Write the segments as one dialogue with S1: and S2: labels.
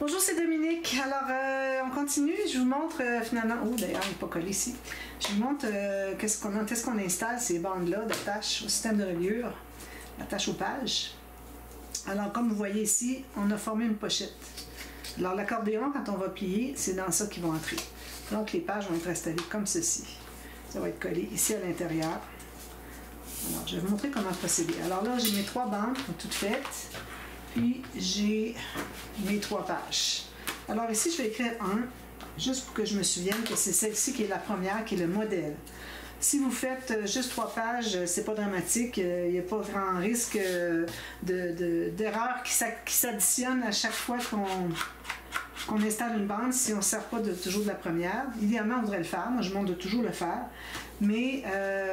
S1: Bonjour, c'est Dominique. Alors, on continue. Je vous montre finalement... Oh, d'ailleurs, il n'est pas collé ici. Je vous montre quand est-ce qu'on installe ces bandes-là d'attache au système de reliure, d'attache aux pages. Alors, comme vous voyez ici, on a formé une pochette. Alors, l'accordéon, quand on va plier, c'est dans ça qu'ils vont entrer. Donc, les pages vont être installées comme ceci. Ça va être collé ici à l'intérieur. Alors, je vais vous montrer comment procéder. Alors là, j'ai mes 3 bandes toutes faites. Puis, j'ai mes 3 pages. Alors ici, je vais écrire 1, juste pour que je me souvienne que c'est celle-ci qui est la première, qui est le modèle. Si vous faites juste 3 pages, c'est pas dramatique. Il n'y a pas grand risque d'erreur qui s'additionne à chaque fois qu'on installe une bande si on ne sert pas toujours de la première. Idéalement, on devrait le faire. Moi, je montre de toujours le faire. Mais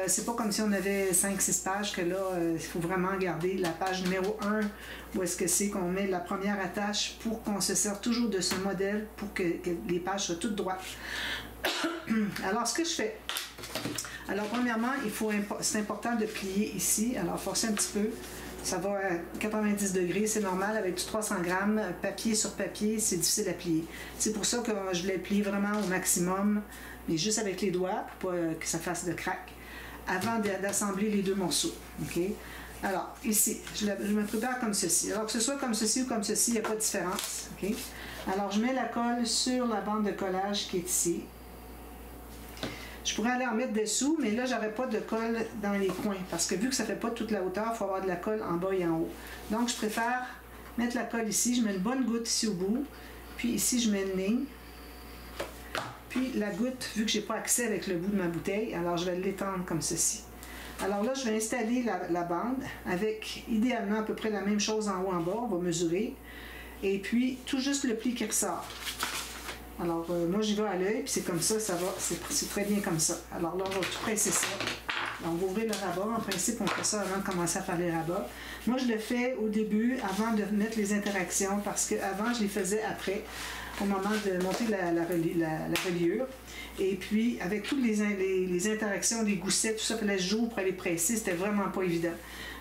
S1: c'est pas comme si on avait 5-6 pages que là, il faut vraiment garder la page numéro 1 où est-ce que c'est qu'on met la première attache pour qu'on se sert toujours de ce modèle pour que les pages soient toutes droites. Alors, ce que je fais... Alors, premièrement, c'est important de plier ici. Alors, forcez un petit peu. Ça va à 90 degrés, c'est normal. Avec du 300 grammes, papier sur papier, c'est difficile à plier. C'est pour ça que je l'ai plié vraiment au maximum, mais juste avec les doigts, pour pas que ça fasse de crack, avant d'assembler les 2 morceaux. Okay? Alors, ici, je me prépare comme ceci. Alors, que ce soit comme ceci ou comme ceci, il n'y a pas de différence. Okay? Alors, je mets la colle sur la bande de collage qui est ici. Je pourrais aller en mettre dessous, mais là, j'aurais pas de colle dans les coins, parce que vu que ça fait pas toute la hauteur, il faut avoir de la colle en bas et en haut. Donc, je préfère mettre la colle ici. Je mets une bonne goutte ici au bout, puis ici, je mets une ligne. Puis la goutte, vu que j'ai pas accès avec le bout de ma bouteille, alors je vais l'étendre comme ceci. Alors là, je vais installer la bande avec, idéalement, à peu près la même chose en haut, en bas. On va mesurer. Et puis, tout juste le pli qui ressort. Alors, moi, j'y vais à l'œil, puis c'est comme ça, ça va, c'est très bien comme ça. Alors là, on va tout presser ça. Alors, on va ouvrir le rabat. En principe, on fait ça avant de commencer à faire les rabats. Moi, je le fais au début, avant de mettre les interactions, parce qu'avant, je les faisais après, au moment de monter la reliure. Et puis, avec toutes les interactions, les goussets, tout ça, il fallait que je joue pour aller presser, c'était vraiment pas évident.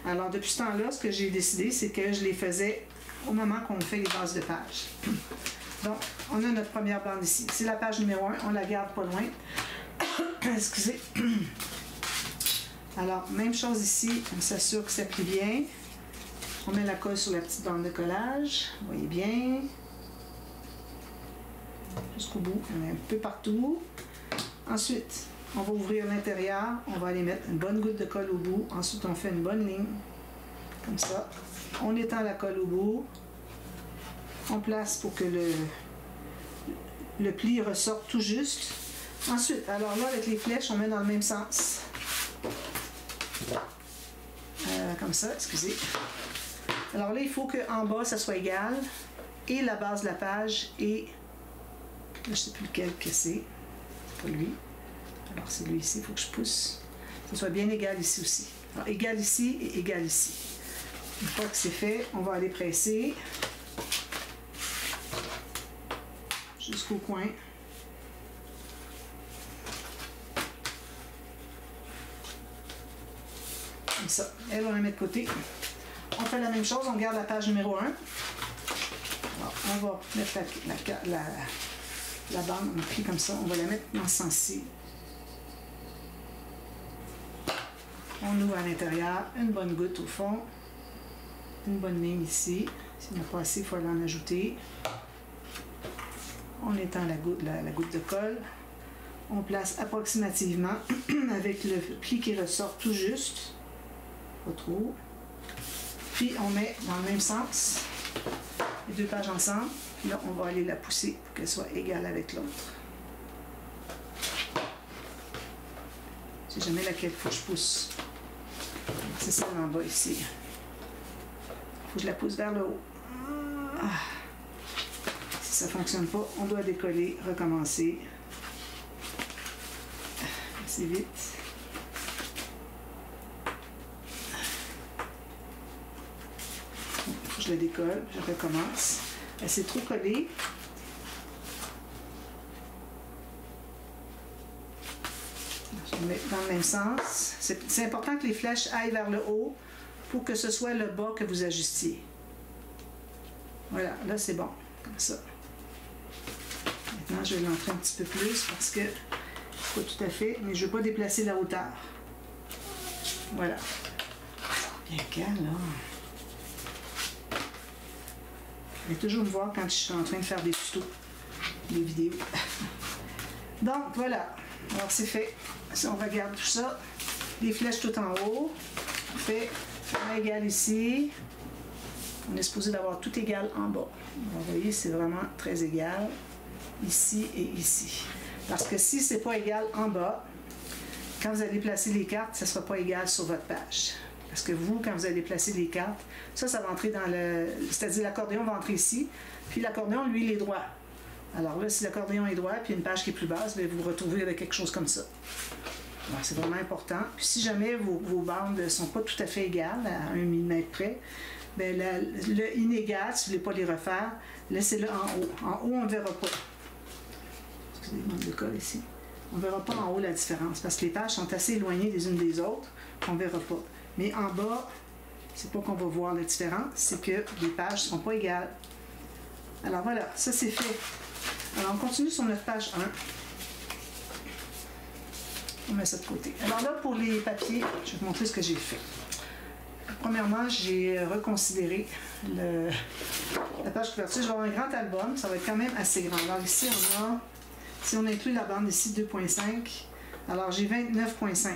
S1: Alors, depuis ce temps-là, ce que j'ai décidé, c'est que je les faisais au moment qu'on fait les bases de page. Donc, on a notre première bande ici. C'est la page numéro 1, on la garde pas loin. Excusez. Alors, même chose ici, on s'assure que ça plie bien. On met la colle sur la petite bande de collage. Vous voyez bien. Jusqu'au bout, on met un peu partout. Ensuite, on va ouvrir l'intérieur. On va aller mettre une bonne goutte de colle au bout. Ensuite, on fait une bonne ligne. Comme ça. On étend la colle au bout. On place pour que le pli ressorte tout juste. Ensuite, alors là, avec les flèches, on met dans le même sens. Comme ça, excusez. Alors là, il faut qu'en bas, ça soit égal. Et la base de la page et... Là, je ne sais plus lequel que c'est. C'est pas lui. Alors, c'est lui ici, il faut que je pousse. Que ce soit bien égal ici aussi. Alors, égal ici et égal ici. Une fois que c'est fait, on va aller presser. Jusqu'au coin. Comme ça. Elle, on la met de côté. On fait la même chose, on garde la page numéro 1. Alors, on va mettre la bande, on plie comme ça, on va la mettre dans ce sens-ci. On ouvre à l'intérieur, une bonne goutte au fond, une bonne ligne ici. S'il n'y en a pas assez, il faut en ajouter. On étend la goutte de colle. On place approximativement avec le pli qui ressort tout juste. Pas trop. Puis on met dans le même sens les 2 pages ensemble. Puis là, on va aller la pousser pour qu'elle soit égale avec l'autre. Je ne sais jamais laquelle il faut que je pousse. C'est celle en bas ici. Il faut que je la pousse vers le haut. Ah. Si ça ne fonctionne pas, on doit décoller, recommencer. Assez vite. Je le décolle, je recommence. C'est trop collé. Je le mets dans le même sens. C'est important que les flèches aillent vers le haut pour que ce soit le bas que vous ajustiez. Voilà, là c'est bon, comme ça. Maintenant, je vais l'entrer un petit peu plus parce que, pas tout à fait, mais je ne veux pas déplacer la hauteur. Voilà. Bien calme, là. Vous allez toujours me voir quand je suis en train de faire des tutos, des vidéos. Donc, voilà. Alors, c'est fait. Si on regarde tout ça, les flèches tout en haut. On fait format égal ici. On est supposé d'avoir tout égal en bas. Vous voyez, c'est vraiment très égal. Ici et ici. Parce que si ce n'est pas égal en bas, quand vous allez placer les cartes, ça ne sera pas égal sur votre page. Parce que vous, quand vous allez placer les cartes, ça va entrer dans le... C'est-à-dire l'accordéon va entrer ici, puis l'accordéon, lui, il est droit. Alors là, si l'accordéon est droit, puis une page qui est plus basse, bien, vous vous retrouvez avec quelque chose comme ça. Alors, c'est vraiment important. Puis si jamais vos bandes ne sont pas tout à fait égales, à 1 mm près, bien, le inégal, si vous ne voulez pas les refaire, laissez-le en haut. En haut, on ne verra pas. Excusez-moi le colle ici. On ne verra pas en haut la différence, parce que les pages sont assez éloignées les unes des autres, on ne verra pas. Mais en bas, c'est pas qu'on va voir la différence, c'est que les pages ne seront pas égales. Alors voilà, ça c'est fait. Alors on continue sur notre page 1. On met ça de côté. Alors là, pour les papiers, je vais vous montrer ce que j'ai fait. Premièrement, j'ai reconsidéré la page couverture. Je vais avoir un grand album, ça va être quand même assez grand. Alors ici, si on inclut la bande ici 2.5, alors j'ai 29.5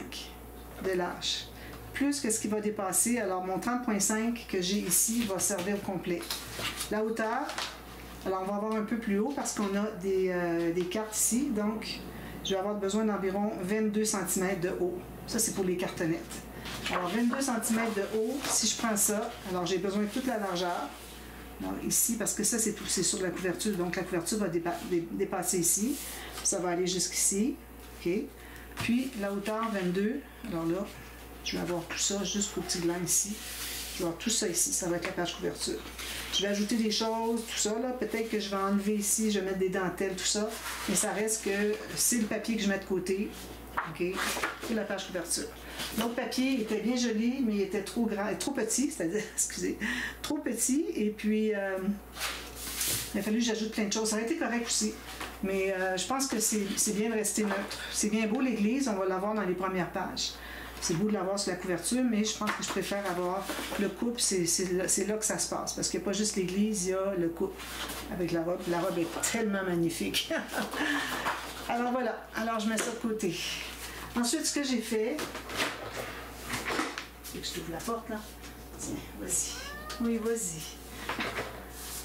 S1: de large. Plus que ce qui va dépasser, alors mon 30.5 que j'ai ici va servir au complet. La hauteur, alors on va avoir un peu plus haut parce qu'on a des cartes ici, donc je vais avoir besoin d'environ 22 cm de haut. Ça, c'est pour les cartonnettes. Alors 22 cm de haut, si je prends ça, alors j'ai besoin de toute la largeur. Alors, ici, parce que ça, c'est sur la couverture, donc la couverture va dépasser ici, ça va aller jusqu'ici. OK. Puis la hauteur 22, alors là, je vais avoir tout ça jusqu'au petit gland ici. Je vais avoir tout ça ici, ça va être la page couverture. Je vais ajouter des choses, tout ça, là. Peut-être que je vais enlever ici, je vais mettre des dentelles, tout ça. Mais ça reste que c'est le papier que je mets de côté. OK? C'est la page couverture. L'autre papier était bien joli, mais il était trop grand, trop petit, c'est-à-dire, excusez, trop petit. Et puis, il a fallu que j'ajoute plein de choses. Ça aurait été correct aussi. Mais je pense que c'est bien de rester neutre. C'est bien beau l'église, on va l'avoir dans les premières pages. C'est beau de l'avoir sur la couverture, mais je pense que je préfère avoir le couple, c'est là que ça se passe. Parce qu'il n'y a pas juste l'église, il y a le couple avec la robe. La robe est tellement magnifique. Alors voilà, alors je mets ça de côté. Ensuite, ce que j'ai fait, c'est que je t'ouvre la porte là. Tiens, vas-y. Oui, vas-y.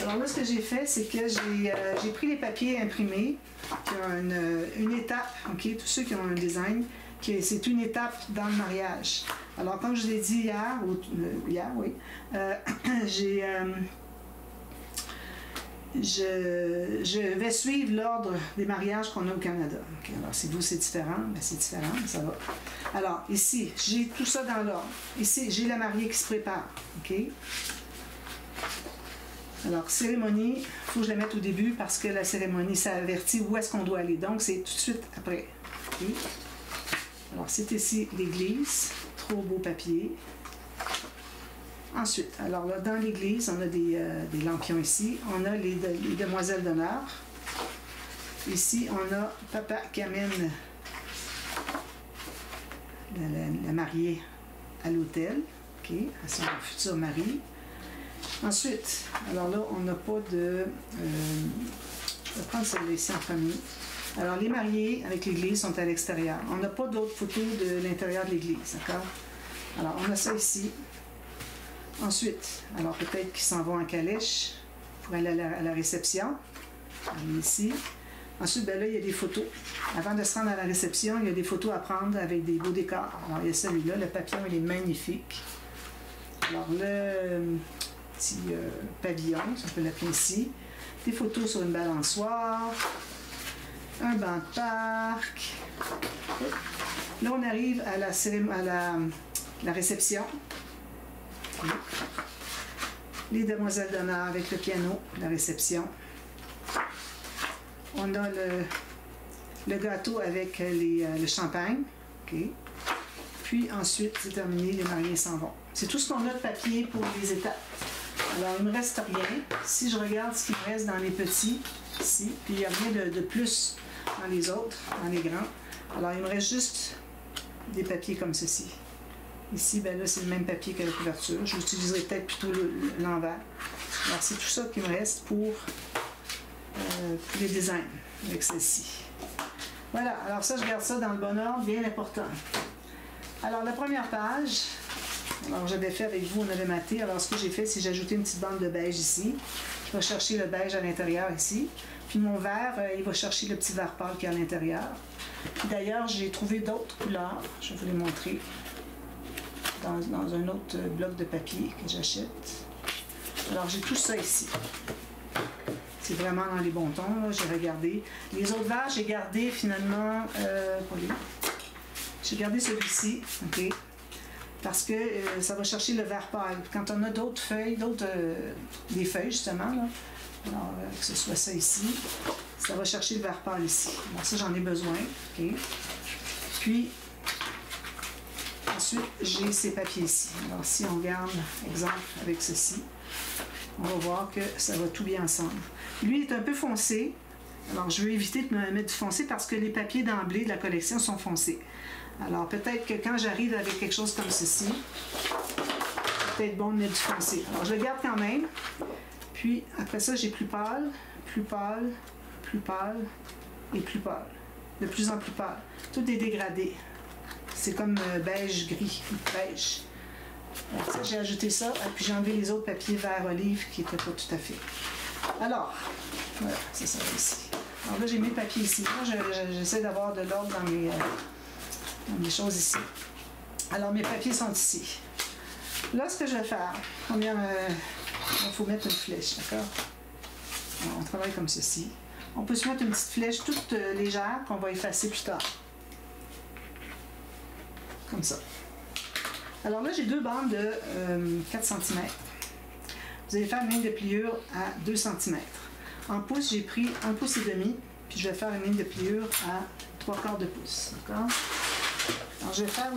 S1: Alors là, ce que j'ai fait, c'est que j'ai pris les papiers imprimés, qui ont une étape, OK, tous ceux qui ont un design, c'est une étape dans le mariage. Alors, comme je l'ai dit hier, oui, je vais suivre l'ordre des mariages qu'on a au Canada. Okay, alors, si vous, c'est différent, ben c'est différent, ça va. Alors, ici, j'ai tout ça dans l'ordre. Ici, j'ai la mariée qui se prépare. OK? Alors, cérémonie, il faut que je la mette au début parce que la cérémonie, ça avertit où est-ce qu'on doit aller. Donc, c'est tout de suite après. Okay? Alors, c'est ici l'église. Trop beau papier. Ensuite, alors là, dans l'église, on a des lampions ici. On a les demoiselles d'honneur. Ici, on a papa qui amène la mariée à l'hôtel, OK, à son futur mari. Ensuite, alors là, on n'a pas de... je vais prendre celle-là ici en premier. Alors, les mariés avec l'église sont à l'extérieur. On n'a pas d'autres photos de l'intérieur de l'église, d'accord? Alors, on a ça ici. Ensuite, alors peut-être qu'ils s'en vont en calèche pour aller à la réception. Ici. Ensuite, ben là, il y a des photos. Avant de se rendre à la réception, il y a des photos à prendre avec des beaux décors. Alors, il y a celui-là. Le papillon, il est magnifique. Alors, le petit pavillon, si on peut l'appeler ici. Des photos sur une balançoire. Un banc de parc. Là, on arrive à la réception. Les demoiselles d'honneur avec le piano, la réception. On a le gâteau avec le champagne. Okay. Puis ensuite, c'est terminé, les mariés s'en vont. C'est tout ce qu'on a de papier pour les étapes. Alors, il ne me reste rien. Si je regarde ce qui me reste dans les petits, ici. Puis il n'y a rien de plus dans les autres, dans les grands. Alors il me reste juste des papiers comme ceci. Ici, ben là, c'est le même papier que la couverture. J'utiliserai peut-être plutôt l'envers. Alors c'est tout ça qui me reste pour les designs avec celle-ci. Voilà, alors ça, je garde ça dans le bon ordre, bien important. Alors la première page, alors j'avais fait avec vous, on avait maté. Alors ce que j'ai fait, c'est j'ai ajouté une petite bande de beige ici. Je vais chercher le beige à l'intérieur ici. Puis mon vert, il va chercher le petit vert pâle qui est à l'intérieur. D'ailleurs, j'ai trouvé d'autres couleurs. Je vais vous les montrer dans un autre bloc de papier que j'achète. Alors j'ai tout ça ici. C'est vraiment dans les bons tons, j'ai regardé. Les autres verts, j'ai gardé finalement... j'ai gardé celui-ci, ok? Parce que ça va chercher le vert pâle. Quand on a d'autres feuilles, des feuilles justement, là, alors, que ce soit ça ici, ça va chercher le vert pâle ici. Bon, ça, j'en ai besoin, ok? Puis, ensuite, j'ai ces papiers ici. Alors, si on regarde, exemple, avec ceci, on va voir que ça va tout bien ensemble. Lui est un peu foncé. Alors, je veux éviter de me mettre du foncé parce que les papiers d'emblée de la collection sont foncés. Alors, peut-être que quand j'arrive avec quelque chose comme ceci, c'est peut-être bon de mettre du foncé. Alors, je le garde quand même. Puis, après ça, j'ai plus pâle, plus pâle, plus pâle et plus pâle. De plus en plus pâle. Tout est dégradé. C'est comme beige, gris, beige. Alors, ça, j'ai ajouté ça. Et puis, j'ai enlevé les autres papiers vert olive qui n'étaient pas tout à fait. Alors, voilà, c'est ça ici. Alors là, j'ai mis le papier ici. Moi, j'essaie d'avoir de l'ordre dans mes choses ici. Alors, mes papiers sont ici. Là, ce que je vais faire, il faut mettre une flèche, d'accord? On travaille comme ceci. On peut se mettre une petite flèche toute légère qu'on va effacer plus tard. Comme ça. Alors là, j'ai deux bandes de 4 cm. Vous allez faire une ligne de pliure à 2 cm. En pouces, j'ai pris 1,5 pouce, puis je vais faire une ligne de pliure à 3/4 de pouce. D'accord? Alors, je vais faire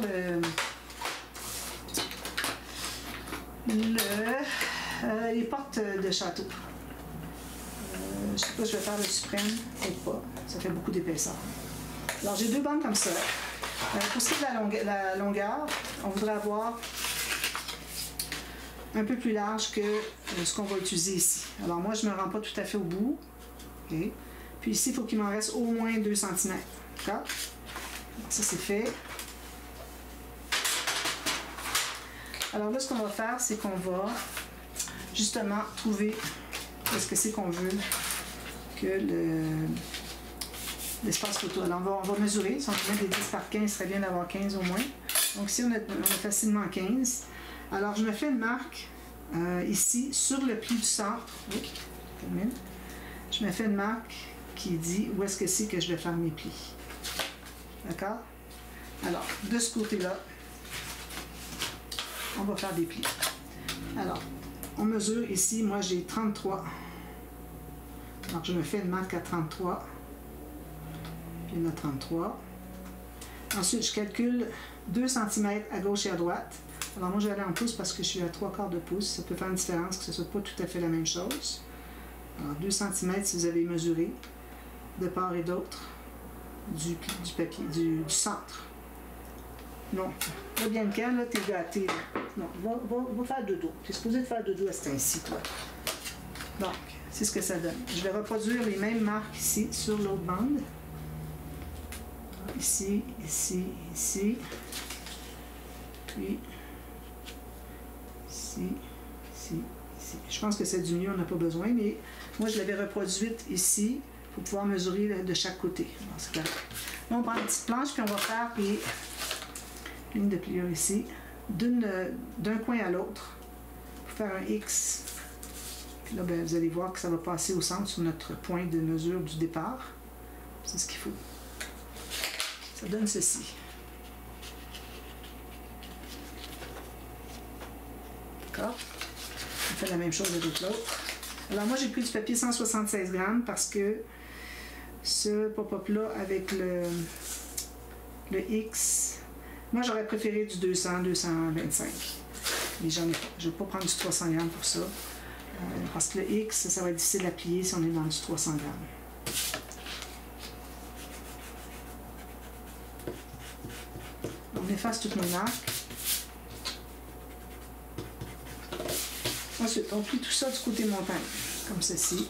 S1: les portes de château. Je ne sais pas, je vais faire le suprême, peut-être pas. Ça fait beaucoup d'épaisseur. Alors, j'ai deux bandes comme ça. Pour ce qui est de la longueur, on voudrait avoir un peu plus large que ce qu'on va utiliser ici. Alors, moi, je ne me rends pas tout à fait au bout. Okay. Puis ici, il faut qu'il m'en reste au moins 2 cm. D'accord? Ça, c'est fait. Alors là, ce qu'on va faire, c'est qu'on va justement trouver ce que c'est qu'on veut que l'espace photo. Alors, on va mesurer. Si on met des 10 par 15, ce serait bien d'avoir 15 au moins. Donc, ici, on a facilement 15. Alors, je me fais une marque ici, sur le pli du centre. Oui, termine. Je me fais une marque qui dit où est-ce que c'est que je vais faire mes plis. D'accord? Alors, de ce côté-là, on va faire des plis. Alors, on mesure ici, moi j'ai 33. Alors, je me fais une marque à 33. Puis il y en a 33. Ensuite, je calcule 2 cm à gauche et à droite. Alors, moi je vais aller en pouces parce que je suis à 3/4 de pouce. Ça peut faire une différence, que ce ne soit pas tout à fait la même chose. Alors, 2 cm si vous avez mesuré de part et d'autre du papier, du centre. Non, pas bien le cas, là, t'es gâté. Non, va faire dodo. Tu es supposé de faire dodo à cet ainsi, toi. Donc, c'est ce que ça donne. Je vais reproduire les mêmes marques ici, sur l'autre bande. Ici, ici, ici. Puis, ici, ici, ici. Je pense que c'est du mieux, on n'a pas besoin, mais moi, je l'avais reproduite ici pour pouvoir mesurer de chaque côté. C'est correct. Là, on prend une petite planche, puis on va faire les lignes de pliure ici, d'un coin à l'autre, pour faire un X. Puis là, ben, vous allez voir que ça va passer au centre sur notre point de mesure du départ. C'est ce qu'il faut. Ça donne ceci. D'accord? On fait la même chose avec l'autre. Alors moi, j'ai pris du papier 176 grammes parce que ce pop-up-là avec le X, moi j'aurais préféré du 200, 225. Mais j'en ai pas. Je ne vais pas prendre du 300 grammes pour ça. Parce que le X, ça va être difficile à plier si on est dans du 300 grammes. on efface toutes nos marques. Ensuite, on plie tout ça du côté montagne, comme ceci.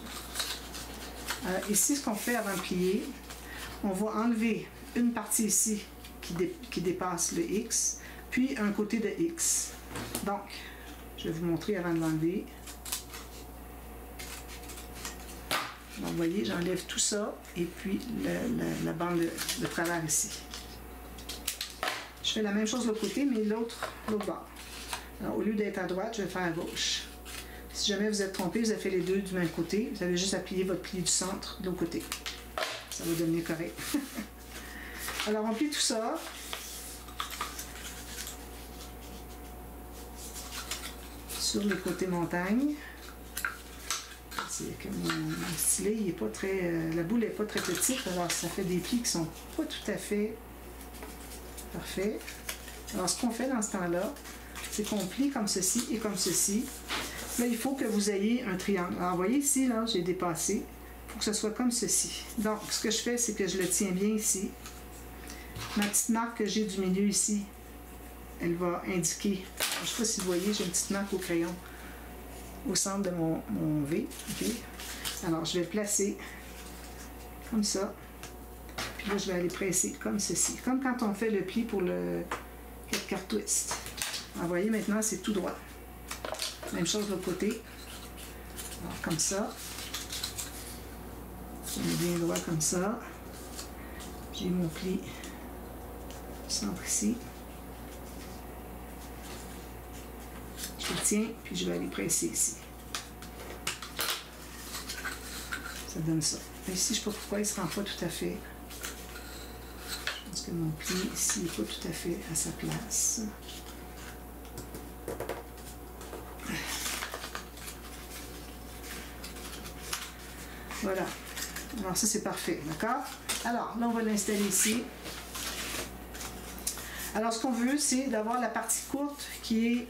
S1: Ici, ce qu'on fait avant de plier, on va enlever une partie ici qui dépasse le X, puis un côté de X. Donc, je vais vous montrer avant de l'enlever. Donc, vous voyez, j'enlève tout ça et puis la bande de travers ici. Je fais la même chose de l'autre côté, mais l'autre bord. Alors, au lieu d'être à droite, je vais faire à gauche. Si jamais vous êtes trompé, vous avez fait les deux du même côté. Vous avez juste à plier votre pli du centre de l'autre côté. Ça va devenir correct. Alors, on plie tout ça. Sur le côté montagne. C'est que mon stylet, il est pas très, la boule n'est pas très petite, alors ça fait des plis qui sont pas tout à fait parfaits. Alors, ce qu'on fait dans ce temps-là, c'est qu'on plie comme ceci et comme ceci. Là, il faut que vous ayez un triangle. Alors, vous voyez ici, là, j'ai dépassé. Il faut que ce soit comme ceci. Donc, ce que je fais, c'est que je le tiens bien ici. Ma petite marque que j'ai du milieu ici, elle va indiquer. Je ne sais pas si vous voyez, j'ai une petite marque au crayon au centre de mon V. Okay. Alors, je vais le placer comme ça. Puis là, je vais aller presser comme ceci. Comme quand on fait le pli pour le 4/4 twist. Alors, vous voyez, maintenant, c'est tout droit. Même chose de l'autre côté. Alors, comme ça. On est bien droit comme ça. J'ai mon pli au centre ici. Je le tiens, puis je vais aller presser ici. Ça donne ça. Ici, je ne sais pas pourquoi il ne se rend pas tout à fait. Je pense que mon pli ici n'est pas tout à fait à sa place. Voilà. Alors ça, c'est parfait, d'accord? Alors, là, on va l'installer ici. Alors, ce qu'on veut, c'est d'avoir la partie courte qui est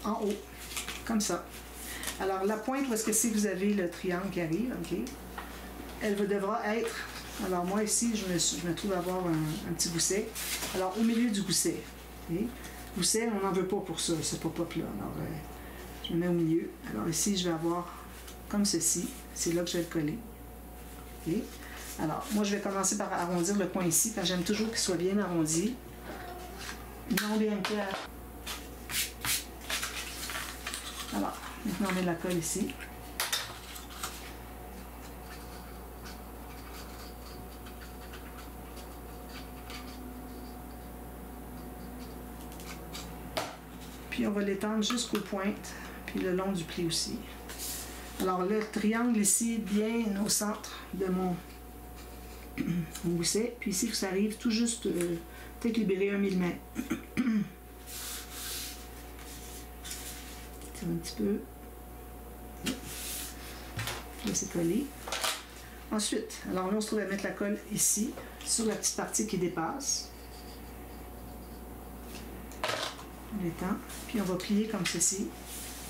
S1: en haut, comme ça. Alors, la pointe, où est-ce que c'est que vous avez le triangle qui arrive, OK? Elle devra être... Alors, moi, ici, je me trouve avoir un petit gousset. Alors, au milieu du gousset, okay? Gousset, on n'en veut pas pour ça, ce pop-up-là. Alors, je le mets au milieu. Alors, ici, je vais avoir comme ceci. C'est là que je vais le coller. Okay? Alors, moi, je vais commencer par arrondir le coin ici, parce que j'aime toujours qu'il soit bien arrondi. Non bien clair. Alors, maintenant, on met de la colle ici. Puis, on va l'étendre jusqu'aux pointes, puis le long du pli aussi. Alors, le triangle ici, bien au centre de mon gousset. Puis ici, ça arrive tout juste, peut-être libérer 1 mm. C'est un petit peu. Là, c'est collé. Ensuite, alors là, on se trouve à mettre la colle ici, sur la petite partie qui dépasse. On l'étend. Puis on va plier comme ceci.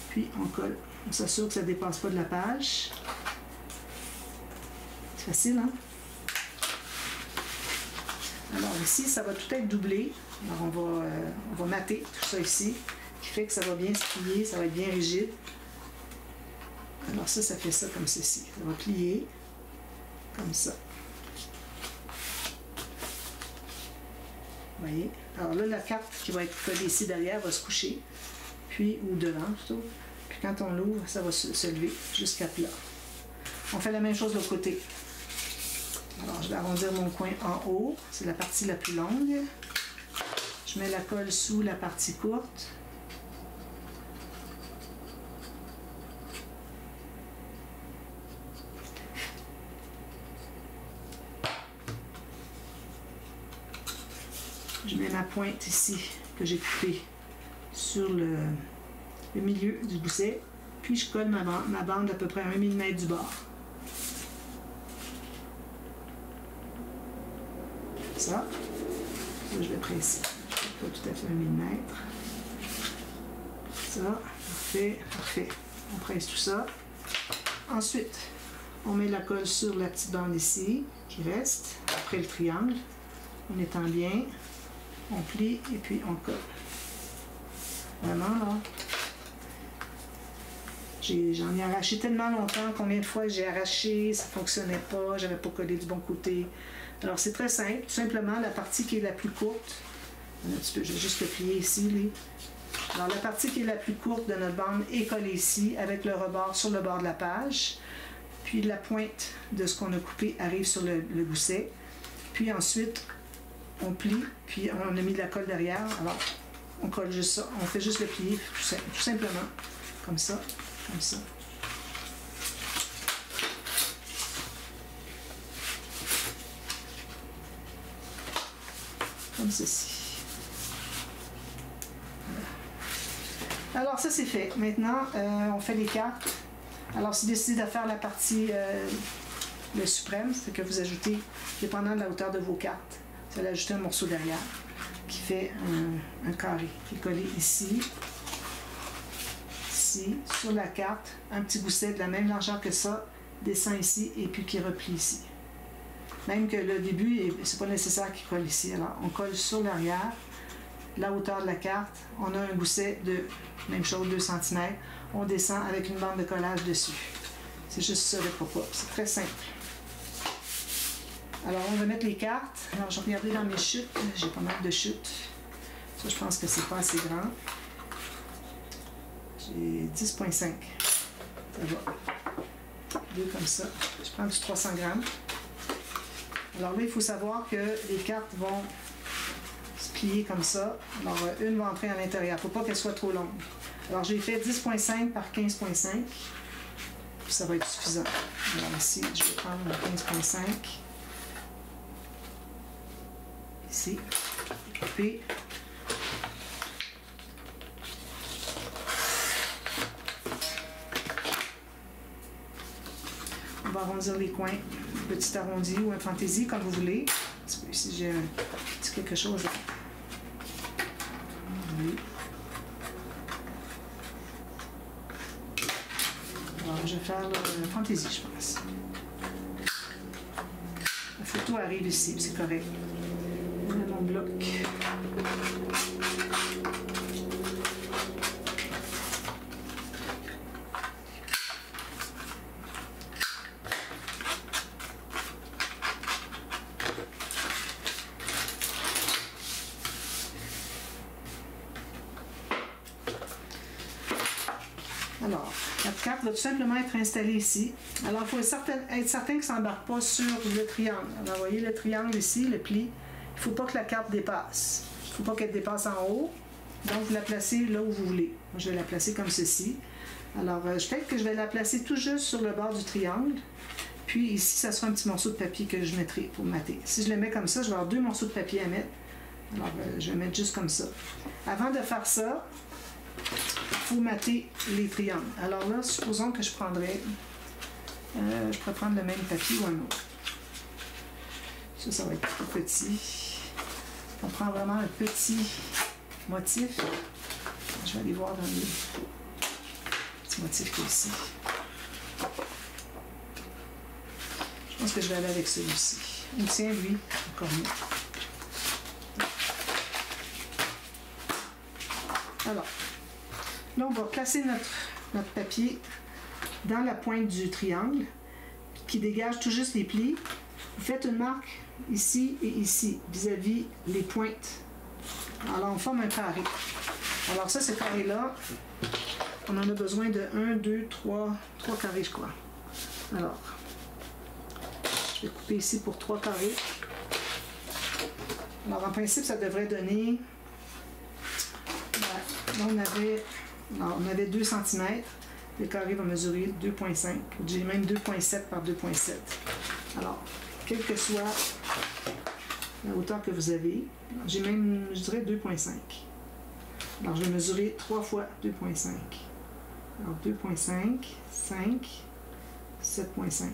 S1: Puis on colle. On s'assure que ça ne dépasse pas de la page. C'est facile, hein? Alors ici, ça va tout être doublé. Alors on va mater tout ça ici, qui fait que ça va bien se plier, ça va être bien rigide. Alors ça fait ça comme ceci. Ça va plier comme ça. Vous voyez? Alors là, la carte qui va être collée ici derrière va se coucher, puis, ou devant plutôt. Puis quand on l'ouvre, ça va se lever jusqu'à plat. On fait la même chose de l'autre côté. Alors, je vais arrondir mon coin en haut. C'est la partie la plus longue. Je mets la colle sous la partie courte. Je mets ma pointe ici, que j'ai coupée, sur le milieu du gousset. Puis, je colle ma bande à peu près à 1 mm du bord. Ça. Là, je vais presser. Je ne fais pas tout à fait 1 mm. Ça, parfait, parfait. On presse tout ça. Ensuite, on met la colle sur la petite bande ici, qui reste, après le triangle. On étend bien. on plie et puis on colle. Vraiment, là. J'en ai arraché tellement longtemps, combien de fois j'ai arraché, ça ne fonctionnait pas, j'avais pas collé du bon côté. Alors c'est très simple, tout simplement la partie qui est la plus courte, un petit peu, je vais juste le plier ici, lui. Alors la partie qui est la plus courte de notre bande est collée ici, avec le rebord sur le bord de la page, puis la pointe de ce qu'on a coupé arrive sur le gousset, puis ensuite on plie, puis on a mis de la colle derrière, alors on colle juste ça, on fait juste le plier, tout simplement, comme ça. Comme ça. Comme ceci. Voilà. Alors ça c'est fait. Maintenant on fait les cartes. Alors si vous décidez de faire la partie le suprême, c'est que vous ajoutez, dépendant de la hauteur de vos cartes, vous allez ajouter un morceau derrière qui fait un carré qui est collé ici. Sur la carte, un petit gousset de la même largeur que ça, descend ici et puis qui replie ici. Même que le début, c'est pas nécessaire qu'il colle ici. Alors, on colle sur l'arrière, la hauteur de la carte, on a un gousset de, même chose, 2 cm, on descend avec une bande de collage dessus. C'est juste ça le pourquoi. C'est très simple. Alors, on va mettre les cartes. Alors, je regardais dans mes chutes, j'ai pas mal de chutes. Ça, je pense que c'est pas assez grand. J'ai 10,5. Ça va. 2 comme ça. Je prends du 300 grammes. Alors là, il faut savoir que les cartes vont se plier comme ça. Alors, une va entrer à l'intérieur. Il ne faut pas qu'elle soit trop longue. Alors, j'ai fait 10,5 par 15,5. Ça va être suffisant. Alors ici, je vais prendre mon 15,5. Ici. Couper. On va arrondir les coins, petit arrondi ou un fantaisie, comme vous voulez. Ici, j'ai un petit quelque chose. Oui. Alors, je vais faire le fantaisie, je pense. La photo arrive ici, c'est correct. Voilà mon bloc. Alors, notre carte va tout simplement être installée ici. Alors, il faut être certain que ça n'embarque pas sur le triangle. Alors, vous voyez le triangle ici, le pli. Il ne faut pas que la carte dépasse. Il ne faut pas qu'elle dépasse en haut. Donc, vous la placez là où vous voulez. Moi, je vais la placer comme ceci. Alors, peut-être que je vais la placer tout juste sur le bord du triangle. Puis ici, ça sera un petit morceau de papier que je mettrai pour mater. Si je le mets comme ça, je vais avoir 2 morceaux de papier à mettre. Alors, je vais mettre juste comme ça. Avant de faire ça, il faut mater les triangles. Alors là, supposons que je prendrais, je pourrais prendre le même papier ou un autre. Ça va être tout petit. On prend vraiment un petit motif. Je vais aller voir dans les petits motifs qu'il y a ici. Je pense que je vais aller avec celui-ci. Ou tiens, lui, encore mieux. Alors, là, on va placer notre papier dans la pointe du triangle qui dégage tout juste les plis. Vous faites une marque ici et ici, vis-à-vis les pointes. Alors, on forme un carré. Alors ça, ce carré-là, on en a besoin de 1, 2, 3 carrés, je crois. Alors, je vais couper ici pour 3 carrés. Alors, en principe, ça devrait donner... Là, on avait 2 cm. Le carré va mesurer 2,5. J'ai même 2,7 par 2,7. Alors, quelle que soit la hauteur que vous avez, j'ai même, je dirais 2,5. Alors, je vais mesurer 3 fois 2,5. Alors, 2,5, 5, 7,5.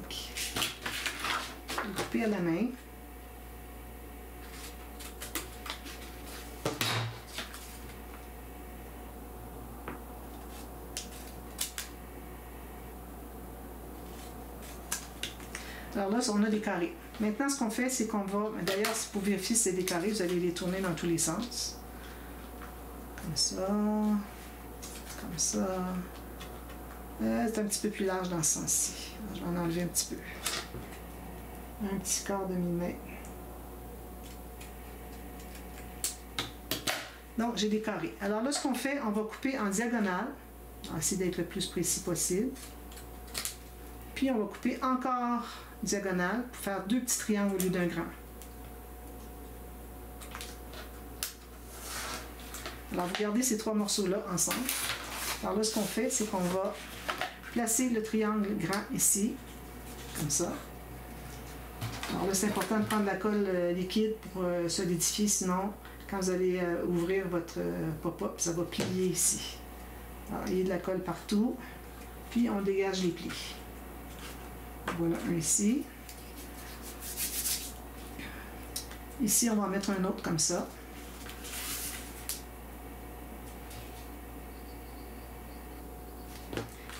S1: Je vais couper à la main. Alors là, on a des carrés. Maintenant, ce qu'on fait, c'est qu'on va... D'ailleurs, pour vérifier si c'est des carrés, vous allez les tourner dans tous les sens. Comme ça. Comme ça. C'est un petit peu plus large dans ce sens-ci. Je vais en enlever un petit peu. Un petit quart de millimètre. Donc, j'ai des carrés. Alors là, ce qu'on fait, on va couper en diagonale. On va essayer d'être le plus précis possible. Puis, on va couper encore diagonale pour faire 2 petits triangles au lieu d'un grand. Alors, vous regardez ces 3 morceaux-là ensemble. Alors là, ce qu'on fait, c'est qu'on va placer le triangle grand ici, comme ça. Alors là, c'est important de prendre la colle liquide pour solidifier, sinon, quand vous allez ouvrir votre pop-up, ça va plier ici. Alors, il y a de la colle partout, puis on dégage les plis. Voilà un ici. Ici, on va en mettre un autre comme ça.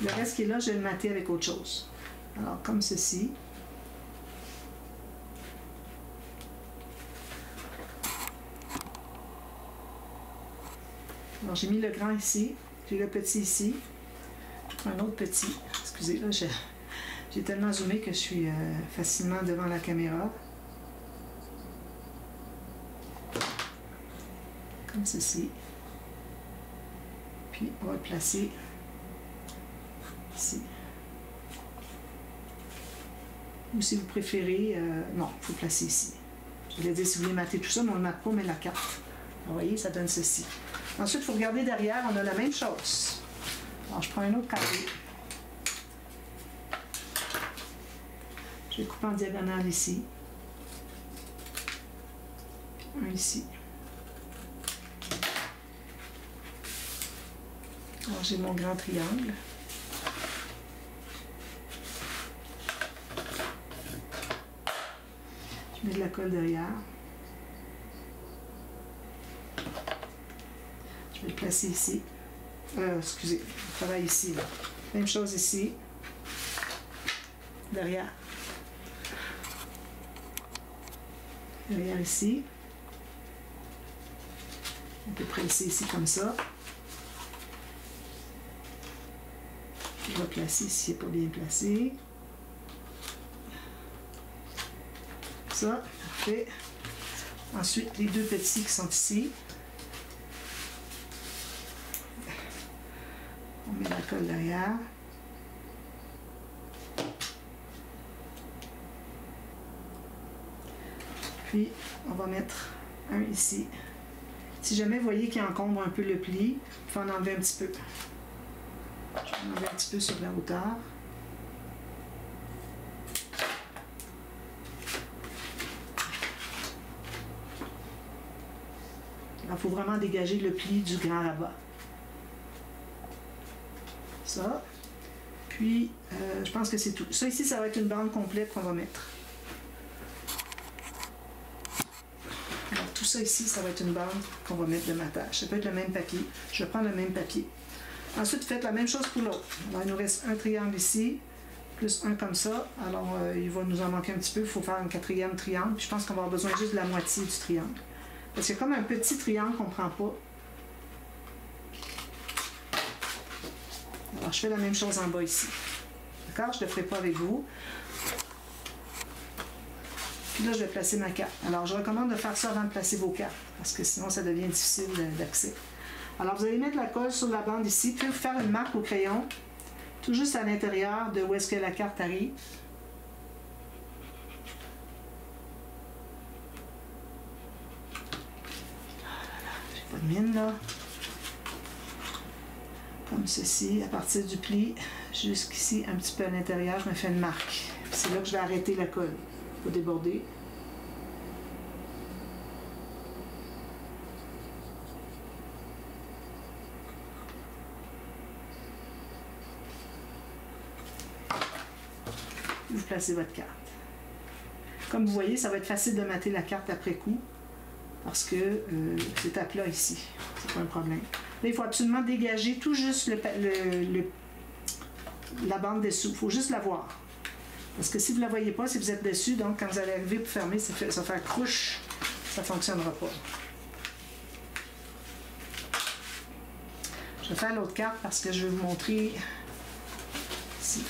S1: Le reste qui est là, je vais le mater avec autre chose. Alors, comme ceci. Alors, j'ai mis le grand ici. J'ai le petit ici. Un autre petit. Excusez, là, j'ai tellement zoomé que je suis facilement devant la caméra. Comme ceci. Puis, on va le placer ici. Ou si vous préférez, non, il faut le placer ici. Je voulais dire si vous voulez mater tout ça, mais on ne le mate pas, on met la carte. Vous voyez, ça donne ceci. Ensuite, il faut regarder derrière, on a la même chose. Alors, je prends un autre carré. Je vais couper en diagonale ici. Un ici. Alors, j'ai mon grand triangle. Je mets de la colle derrière. Je vais le placer ici. Excusez, je travaille ici. Là. Même chose ici. Derrière. Derrière ici. À peu près ici comme ça. Je vais placer ici, c'est pas bien placé. Ça, parfait. Ensuite, les 2 petits qui sont ici. On met la colle derrière. Puis, on va mettre un ici. Si jamais vous voyez qu'il encombre un peu le pli, il faut en enlever un petit peu. Je vais enlever un petit peu sur la hauteur. Il faut vraiment dégager le pli du grand rabat. Ça. Puis, je pense que c'est tout. Ça ici, ça va être une bande complète qu'on va mettre. Alors, tout ça ici, ça va être une bande qu'on va mettre de matage. Ça peut être le même papier. Je vais prendre le même papier. Ensuite, faites la même chose pour l'autre. Alors, il nous reste un triangle ici, plus un comme ça. Alors, il va nous en manquer un petit peu. Il faut faire un 4e triangle. Puis, je pense qu'on va avoir besoin juste de la moitié du triangle. Parce qu'il y a comme un petit triangle qu'on ne prend pas. Alors, je fais la même chose en bas ici. D'accord? Je ne le ferai pas avec vous. Puis là, je vais placer ma carte. Alors, je recommande de faire ça avant de placer vos cartes, parce que sinon, ça devient difficile d'accès. Alors, vous allez mettre la colle sur la bande ici, puis vous faire une marque au crayon, tout juste à l'intérieur de où est-ce que la carte arrive. J'ai pas de mine, là. Comme ceci, à partir du pli, jusqu'ici, un petit peu à l'intérieur, je me fais une marque. C'est là que je vais arrêter la colle. Il faut déborder. Vous placez votre carte. Comme vous voyez, ça va être facile de mater la carte après coup, parce que c'est à plat ici. C'est pas un problème. Là, il faut absolument dégager tout juste la bande dessous. Il faut juste la voir. Parce que si vous ne la voyez pas, si vous êtes dessus, donc quand vous allez arriver pour fermer, ça va faire crouche, ça ne fonctionnera pas. Je vais faire l'autre carte parce que je vais vous montrer ici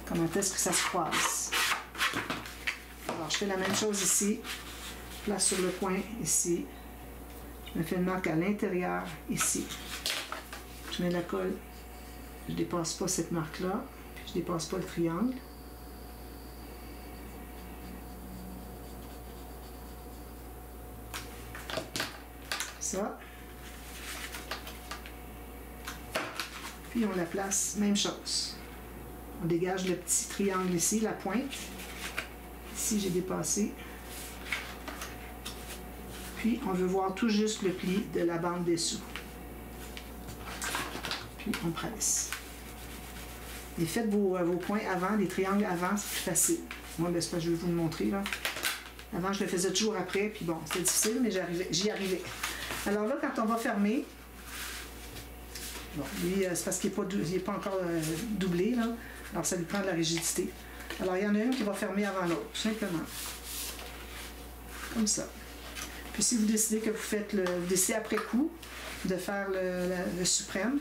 S1: comment est-ce que ça se croise. Alors, je fais la même chose ici. Place sur le coin ici. Je me fais une marque à l'intérieur ici. Je mets la colle. Je ne dépasse pas cette marque-là. Puis je ne dépasse pas le triangle. Ça. Puis on la place, même chose. On dégage le petit triangle ici, la pointe. Ici, j'ai dépassé. Puis on veut voir tout juste le pli de la bande dessous. Puis on presse. Et faites vos points avant, les triangles avant, c'est plus facile. Moi, ben, je vais vous le montrer là. Avant, je le faisais toujours après, puis bon, c'était difficile, mais j'y arrivais. Alors là, quand on va fermer, bon, lui, c'est parce qu'il n'est pas encore doublé, là. Alors, ça lui prend de la rigidité. Alors, il y en a une qui va fermer avant l'autre, tout simplement. Comme ça. Puis, si vous décidez que vous décidez après coup de faire le suprême,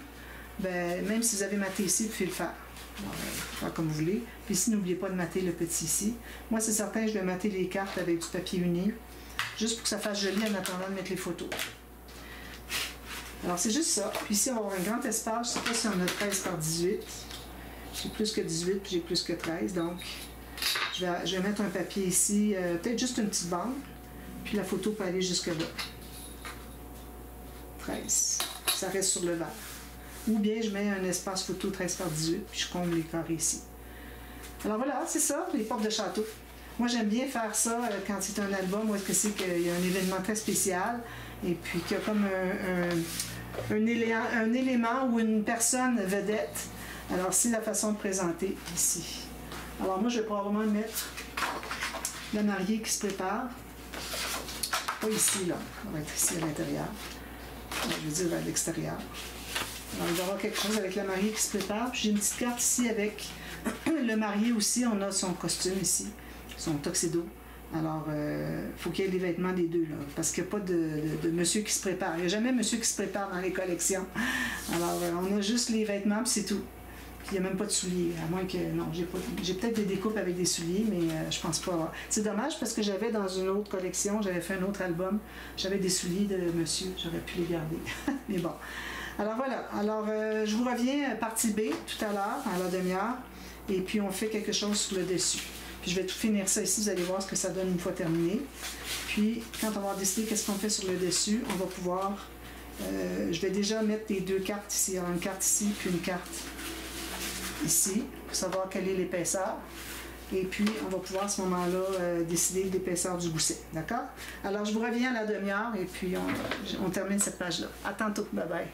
S1: ben, même si vous avez maté ici, vous pouvez le faire. Alors, faire comme vous voulez. Puis ici, n'oubliez pas de mater le petit ici. Moi, c'est certain, je vais mater les cartes avec du papier uni, juste pour que ça fasse joli en attendant de mettre les photos. Alors, c'est juste ça. Puis ici, on va avoir un grand espace. Je ne sais pas si on a 13 par 18. J'ai plus que 18, puis j'ai plus que 13. Donc, je vais mettre un papier ici, peut-être juste une petite bande. Puis la photo peut aller jusque là. 13. Ça reste sur le verre. Ou bien, je mets un espace photo 13 par 18, puis je comble les carrés ici. Alors voilà, c'est ça, les portes de château. Moi, j'aime bien faire ça quand c'est un album où est-ce qu'il y a un événement très spécial et puis qu'il y a comme un élément ou une personne vedette. Alors, c'est la façon de présenter ici. Alors, moi, je vais probablement mettre la mariée qui se prépare. Pas ici, là. On va être ici à l'intérieur. Je veux dire à l'extérieur. Alors, il va y avoir quelque chose avec la mariée qui se prépare. Puis j'ai une petite carte ici avec le marié aussi. On a son costume ici, son tuxedo. Alors, il faut qu'il y ait les vêtements des deux, là, parce qu'il n'y a pas de monsieur qui se prépare. Il n'y a jamais monsieur qui se prépare dans les collections. Alors, on a juste les vêtements, puis c'est tout. Puis il n'y a même pas de souliers, à moins que... Non, j'ai peut-être des découpes avec des souliers, mais je pense pas avoir. C'est dommage parce que j'avais dans une autre collection, j'avais fait un autre album, j'avais des souliers de monsieur, j'aurais pu les garder. Mais bon. Alors voilà, alors je vous reviens partie B tout à l'heure, à la demi-heure, et puis on fait quelque chose sur le dessus. Puis je vais tout finir ça ici, vous allez voir ce que ça donne une fois terminé. Puis quand on va décider qu'est-ce qu'on fait sur le dessus, on va pouvoir... je vais déjà mettre les deux cartes ici, alors une carte ici, puis une carte ici, pour savoir quelle est l'épaisseur. Et puis, on va pouvoir à ce moment-là décider de l'épaisseur du gousset. D'accord? Alors, je vous reviens à la demi-heure et puis on termine cette page-là. À tantôt. Bye bye.